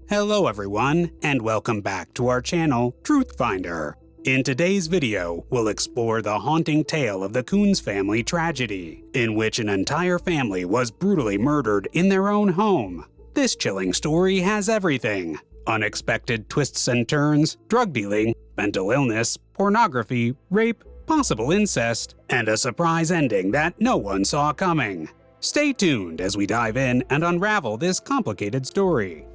Hello everyone, and welcome back to our channel, Truth Finder. In today's video, we'll explore the haunting tale of the Coons family tragedy, in which an entire family was brutally murdered in their own home. This chilling story has everything: unexpected twists and turns, drug dealing, mental illness, pornography, rape, possible incest, and a surprise ending that no one saw coming. Stay tuned as we dive in and unravel this complicated story.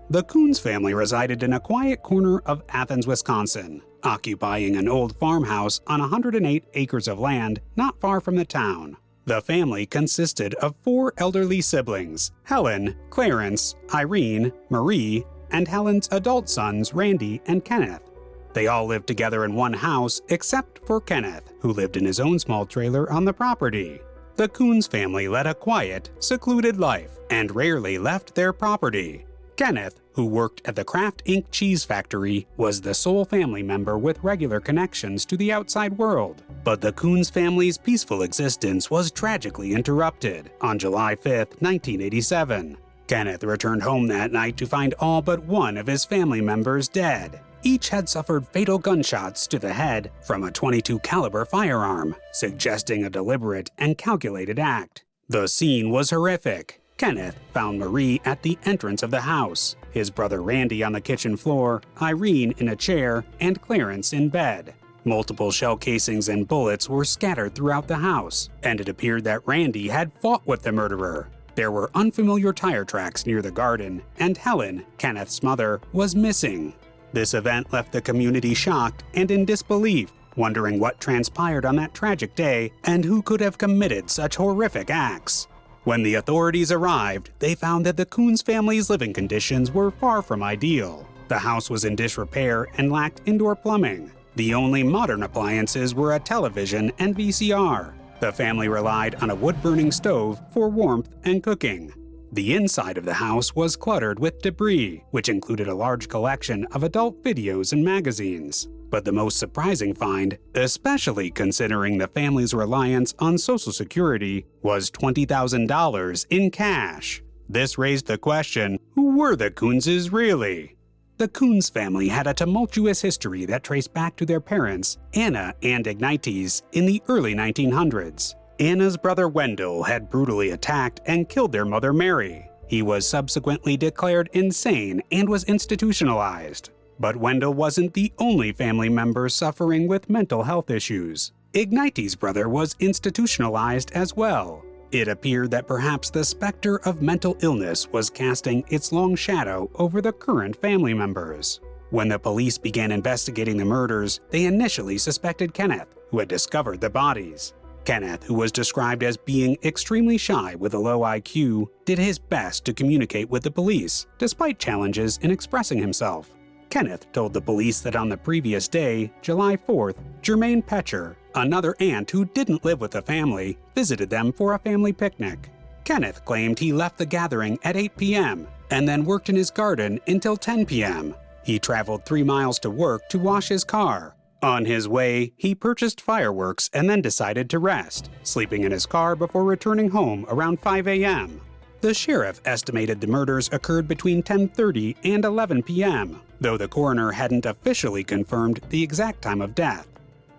The Coons family resided in a quiet corner of Athens, Wisconsin, occupying an old farmhouse on 108 acres of land not far from the town. The family consisted of 4 elderly siblings: Helen, Clarence, Irene, Marie, and Helen's adult sons Randy and Kenneth. They all lived together in one house except for Kenneth, who lived in his own small trailer on the property. The Coons family led a quiet, secluded life and rarely left their property. Kenneth, who worked at the Kraft Inc. cheese factory, was the sole family member with regular connections to the outside world. But the Coons family's peaceful existence was tragically interrupted on July 5, 1987. Kenneth returned home that night to find all but one of his family members dead. Each had suffered fatal gunshots to the head from a .22 caliber firearm, suggesting a deliberate and calculated act. The scene was horrific. Kenneth found Marie at the entrance of the house, his brother Randy on the kitchen floor, Irene in a chair, and Clarence in bed. Multiple shell casings and bullets were scattered throughout the house, and it appeared that Randy had fought with the murderer. There were unfamiliar tire tracks near the garden, and Helen, Kenneth's mother, was missing. This event left the community shocked and in disbelief, wondering what transpired on that tragic day and who could have committed such horrific acts. When the authorities arrived, they found that the Coons family's living conditions were far from ideal. The house was in disrepair and lacked indoor plumbing. The only modern appliances were a television and VCR. The family relied on a wood-burning stove for warmth and cooking. The inside of the house was cluttered with debris, which included a large collection of adult videos and magazines. But the most surprising find, especially considering the family's reliance on Social Security, was $20,000 in cash. This raised the question, who were the Coonses really? The Coons family had a tumultuous history that traced back to their parents, Anna and Ignates, in the early 1900s. Anna's brother Wendell had brutally attacked and killed their mother Mary. He was subsequently declared insane and was institutionalized. But Wendell wasn't the only family member suffering with mental health issues. Ignates' brother was institutionalized as well. It appeared that perhaps the specter of mental illness was casting its long shadow over the current family members. When the police began investigating the murders, they initially suspected Kenneth, who had discovered the bodies. Kenneth, who was described as being extremely shy with a low IQ, did his best to communicate with the police, despite challenges in expressing himself. Kenneth told the police that on the previous day, July 4th, Jermaine Petcher, another aunt who didn't live with the family, visited them for a family picnic. Kenneth claimed he left the gathering at 8 p.m. and then worked in his garden until 10 p.m. He traveled 3 miles to work to wash his car. On his way, he purchased fireworks and then decided to rest, sleeping in his car before returning home around 5 a.m. The sheriff estimated the murders occurred between 10:30 and 11 p.m., though the coroner hadn't officially confirmed the exact time of death.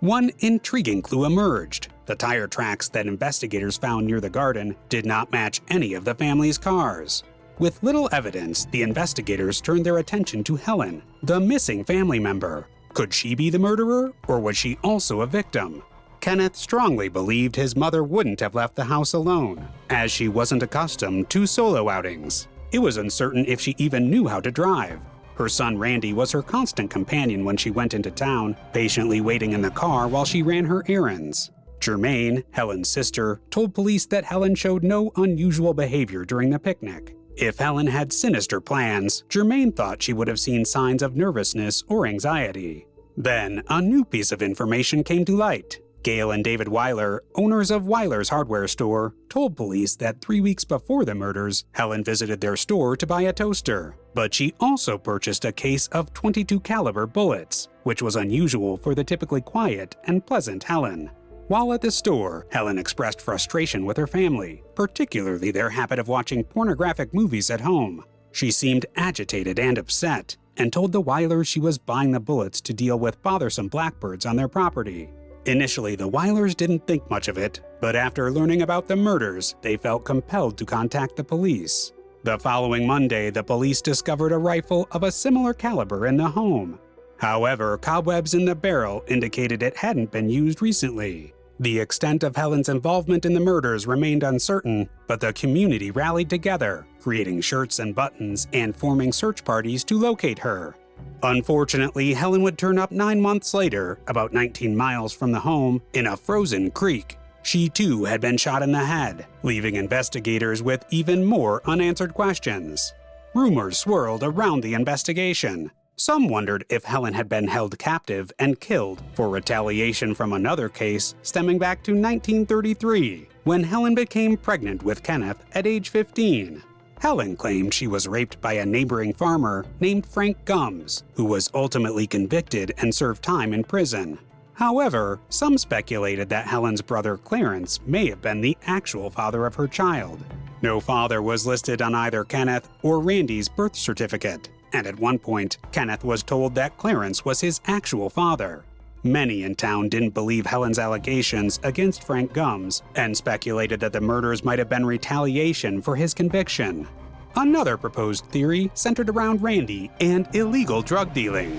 One intriguing clue emerged. The tire tracks that investigators found near the garden did not match any of the family's cars. With little evidence, the investigators turned their attention to Helen, the missing family member. Could she be the murderer, or was she also a victim? Kenneth strongly believed his mother wouldn't have left the house alone, as she wasn't accustomed to solo outings. It was uncertain if she even knew how to drive. Her son Randy was her constant companion when she went into town, patiently waiting in the car while she ran her errands. Jermaine, Helen's sister, told police that Helen showed no unusual behavior during the picnic. If Helen had sinister plans, Jermaine thought she would have seen signs of nervousness or anxiety. Then, a new piece of information came to light. Gail and David Weiler, owners of Weiler's hardware store, told police that 3 weeks before the murders, Helen visited their store to buy a toaster. But she also purchased a case of .22 caliber bullets, which was unusual for the typically quiet and pleasant Helen. While at the store, Helen expressed frustration with her family, particularly their habit of watching pornographic movies at home. She seemed agitated and upset, and told the Weilers she was buying the bullets to deal with bothersome blackbirds on their property. Initially, the Weilers didn't think much of it, but after learning about the murders, they felt compelled to contact the police. The following Monday, the police discovered a rifle of a similar caliber in the home. However, cobwebs in the barrel indicated it hadn't been used recently. The extent of Helen's involvement in the murders remained uncertain, but the community rallied together, creating shirts and buttons and forming search parties to locate her. Unfortunately, Helen would turn up 9 months later, about 19 miles from the home, in a frozen creek. She too had been shot in the head, leaving investigators with even more unanswered questions. Rumors swirled around the investigation. Some wondered if Helen had been held captive and killed for retaliation from another case stemming back to 1933, when Helen became pregnant with Kenneth at age 15. Helen claimed she was raped by a neighboring farmer named Frank Gums, who was ultimately convicted and served time in prison. However, some speculated that Helen's brother Clarence may have been the actual father of her child. No father was listed on either Kenneth or Randy's birth certificate, and at one point, Kenneth was told that Clarence was his actual father. Many in town didn't believe Helen's allegations against Frank Gums and speculated that the murders might have been retaliation for his conviction. Another proposed theory centered around Randy and illegal drug dealing.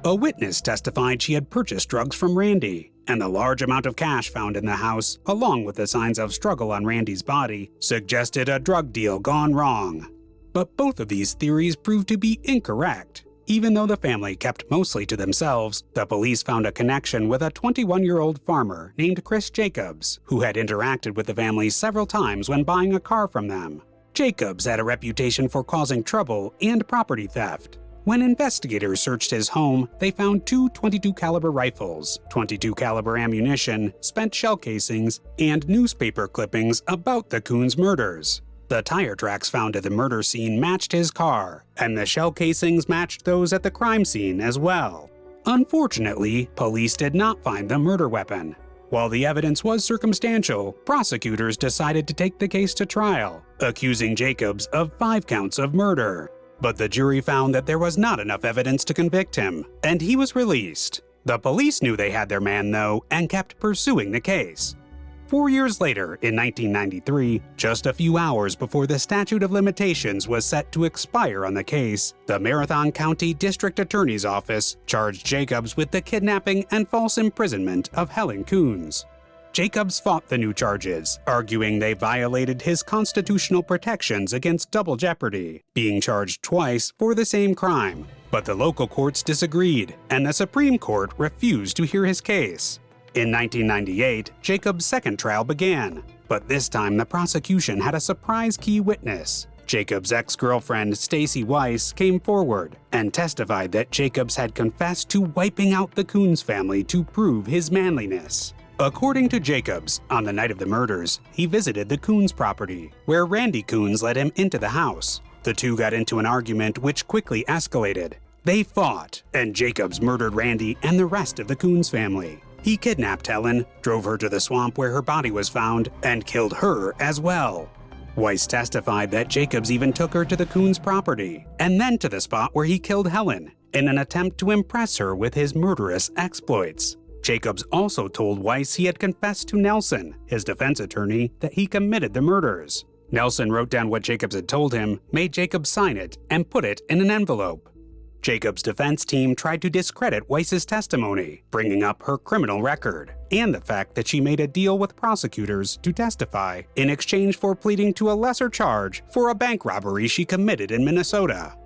A witness testified she had purchased drugs from Randy, and the large amount of cash found in the house, along with the signs of struggle on Randy's body, suggested a drug deal gone wrong. But both of these theories proved to be incorrect. Even though the family kept mostly to themselves, the police found a connection with a 21-year-old farmer named Chris Jacobs, who had interacted with the family several times when buying a car from them. Jacobs had a reputation for causing trouble and property theft. When investigators searched his home, they found 2 .22 caliber rifles, .22 caliber ammunition, spent shell casings, and newspaper clippings about the Coons murders. The tire tracks found at the murder scene matched his car, and the shell casings matched those at the crime scene as well. Unfortunately, police did not find the murder weapon. While the evidence was circumstantial, prosecutors decided to take the case to trial, accusing Jacobs of 5 counts of murder. But the jury found that there was not enough evidence to convict him, and he was released. The police knew they had their man, though, and kept pursuing the case. 4 years later, in 1993, just a few hours before the statute of limitations was set to expire on the case, the Marathon County District Attorney's Office charged Jacobs with the kidnapping and false imprisonment of Helen Coons. Jacobs fought the new charges, arguing they violated his constitutional protections against double jeopardy, being charged twice for the same crime. But the local courts disagreed, and the Supreme Court refused to hear his case. In 1998, Jacobs' second trial began, but this time the prosecution had a surprise key witness. Jacobs' ex-girlfriend, Stacy Weiss, came forward and testified that Jacobs had confessed to wiping out the Coons family to prove his manliness. According to Jacobs, on the night of the murders, he visited the Coons property, where Randy Coons led him into the house. The two got into an argument which quickly escalated. They fought, and Jacobs murdered Randy and the rest of the Coons family. He kidnapped Helen, drove her to the swamp where her body was found, and killed her as well. Weiss testified that Jacobs even took her to the Coons property, and then to the spot where he killed Helen, in an attempt to impress her with his murderous exploits. Jacobs also told Weiss he had confessed to Nelson, his defense attorney, that he committed the murders. Nelson wrote down what Jacobs had told him, made Jacobs sign it, and put it in an envelope. Jacobs' defense team tried to discredit Weiss's testimony, bringing up her criminal record, and the fact that she made a deal with prosecutors to testify in exchange for pleading to a lesser charge for a bank robbery she committed in Minnesota.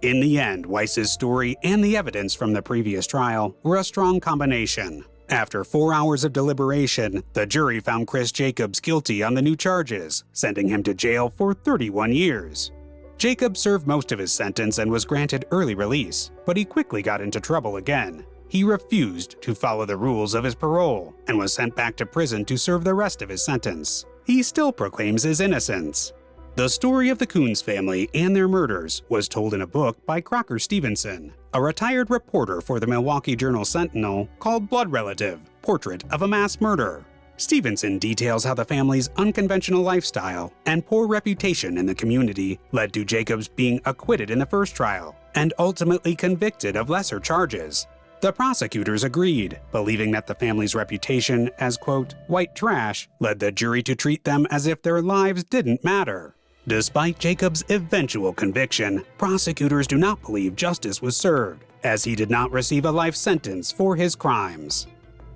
In the end, Weiss's story and the evidence from the previous trial were a strong combination. After 4 hours of deliberation, the jury found Chris Jacobs guilty on the new charges, sending him to jail for 31 years. Jacobs served most of his sentence and was granted early release, but he quickly got into trouble again. He refused to follow the rules of his parole and was sent back to prison to serve the rest of his sentence. He still proclaims his innocence. The story of the Coons family and their murders was told in a book by Crocker Stevenson, a retired reporter for the Milwaukee Journal-Sentinel, called Blood Relative: Portrait of a Mass Murder. Stevenson details how the family's unconventional lifestyle and poor reputation in the community led to Jacobs being acquitted in the first trial and ultimately convicted of lesser charges. The prosecutors agreed, believing that the family's reputation as, quote, white trash led the jury to treat them as if their lives didn't matter. Despite Jacobs' eventual conviction, prosecutors do not believe justice was served, as he did not receive a life sentence for his crimes.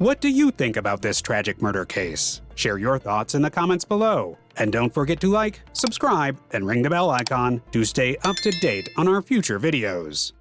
What do you think about this tragic murder case? Share your thoughts in the comments below. And don't forget to like, subscribe, and ring the bell icon to stay up to date on our future videos.